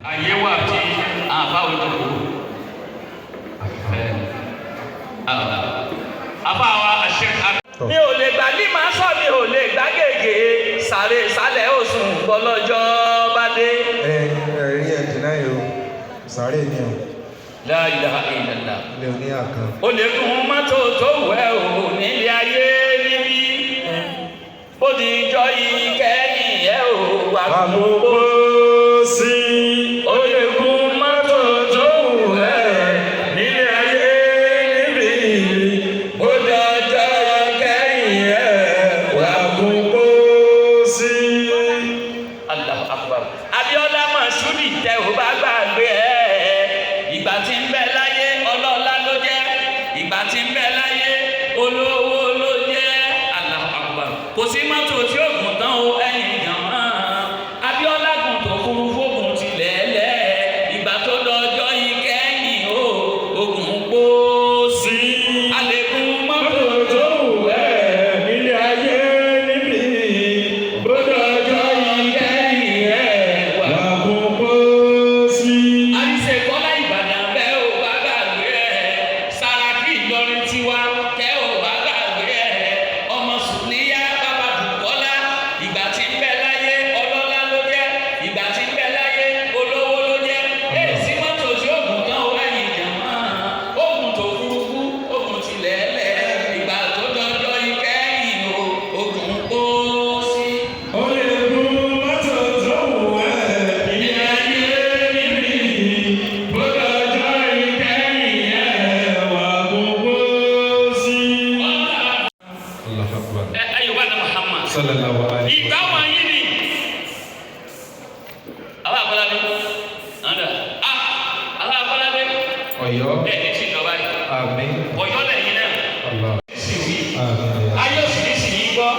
ayé wà tí àbáwò tó kù àbáwò àṣẹ. mi ò lè gbà ní màá sọ mi ò lè gbà gègé sáré sálẹ̀ òsùn bọ́lọ́jọ́ bá dé. ẹ̀rí ẹ̀jìnà yìí o sáré ni o. La ilaha illallah. ilé oní àkàn. o lè kún mọ́tò tó wẹ̀ o nílé ayé níbí ó di ìjọ yìí kẹ́yìn ẹ̀ o wà gbogbo sí i. o lè kún mọ́tò tó wẹ̀ nílé ayé níbí ó di ọjọ́ kẹ́yìn ẹ̀ wà gbogbo sí i. Allahu Akbar. Abíọ́lá Mọ̀ṣúdì tẹ ò bá gbàgbé ẹ̀ ìgbà tí ń bẹ láyé ọlọ́lá ló jẹ́ ìgbà tí ń bẹ láyé olówó ló jẹ́. Allahu Akbar. Kò sí mọ́tò tí ó gùn tán o ẹ̀yìn ìjàmá Abíọ́lá gùn tó kúrú fógun tilẹ̀ lẹ̀ ìgbà tó dọjọ́ yìí kẹ́yìn o ogun pò sí àlékún mọ́tò tó wù ẹ́ nílé ayé níbí bó dọjọ́ yìí kẹ́yìn ẹ̀ wà gùn pò sí. àyíṣe kọ́lá Ìbàdàn bẹ́ẹ̀ ò bá gbàgbé ẹ̀ Sàràkí Ìlọrin tiwa kẹ́ ò bá gbàgbé ẹ̀ ọmọ Sùníyá bàbá Bùkọ́lá ìgbà tí ń bẹ láyé ọlọ́lá ló jẹ́ ìgbà tí ń bẹ láyé olówó ló jẹ́ èsì mọ́tò tí ó gùn tán ó ẹ̀yìn ìjàmá ogun tó kúrúkú ogun tilẹ̀ lẹ̀ ìgbà tó dọjọ́ ìkẹyìn o ogun kó sí. ó lè gun mọ́tò tó wù ẹ́ ilé ayé níbí bó dọjọ́ ìkẹyìn ẹ̀ wà gbogbo sí. ọ̀la Allahu Akbar. Yorùbá ní Muhammad. Sallallahu alaihi Ìgbà wọ̀nyí ni àwọn àkọládé ọ̀dà àwọn àkọládé Ọ̀yọ́. ẹ̀ ẹ̀ sì jọba yìí Àmín. Ọ̀yọ́ lẹ́yìn náà Allah. sì wí Àmín. ayé òsì ní sì yí gbọ́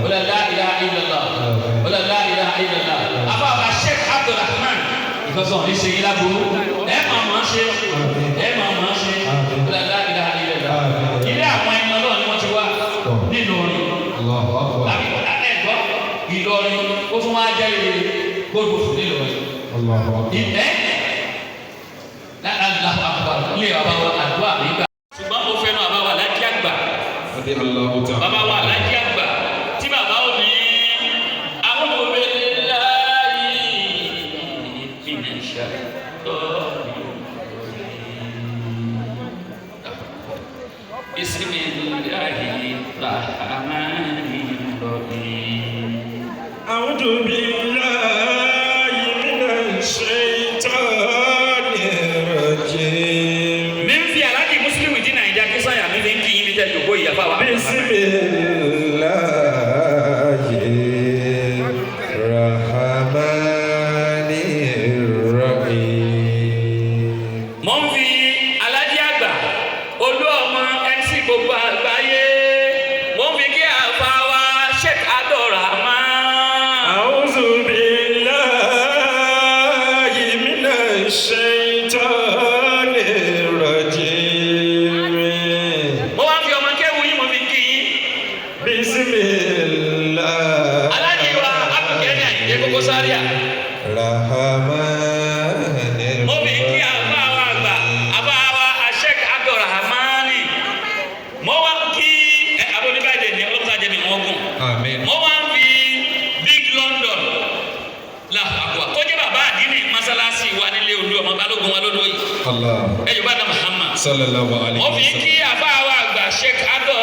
wala la ilaha illallah wala la ilaha illallah àbá wa Sheikh Abdulrahman ìfọsọ̀ ní ṣe yín láburú ẹ̀ máa máa ṣe ẹ̀ máa máa ṣe wala la ilaha illallah ilé àwọn ẹni ọlọ́run ni wọ́n ti wá nínú orin Allahu Akbar. ẹ̀gbọ́ Ìlọrin ó tún wá jẹ́ ilé gbogbo fún Ìlọrin Allahu Akbar. ìtẹ́ Allahu Akbar ilé bàbá wa àdúrà nígbà. ṣùgbọ́n mo fẹ́ràn bàbá wa lájí àgbà Adé Allahu ta'ala. bàbá wa lájí àgbà tí bàbá ò ní àwọn òwe láàyè ìfìnìṣà tó Bismillahir Rahmanir Rahim. أعوذ بالله من الشيطان الرجيم. mi ń fi aláàjì Mùsùlùmí dín Nàìjíríà kí sáyà mi fi ń kí yín ní tẹ́jú kó ìyàfà wa. بسم الله الرحمن الرحيم. mo ń fi aláàjì àgbà olú ọmọ MC gbogbo àgbáyé mo ń fi kí àfa wa Sheikh Abdulrahman. أعوذ بالله من الشيطان الرجيم. mo wá ń fi ọmọ kéwù yín mo fi kí yín. بسم الله aláàjì wa Abdulkeni Àyìndé Koko Zaria الرحمن mo fi kí àfa wa àgbà àfa wa Sheikh Abdulrahman. mo wá ń kí abonibade ní ọlọ́pàá jẹ́bi wọ́n gùn. آمين. mo wá ń fi Big London làkàkọ́ tó jẹ́ bàbá àdínì mọ́sálásí wa nílé olú ọmọ balógun wa lódò yìí الله ẹ Yorùbá náà Muhammad صلى الله عليه mo fi وسلم. kí àbá wa àgbà Sheikh Abdul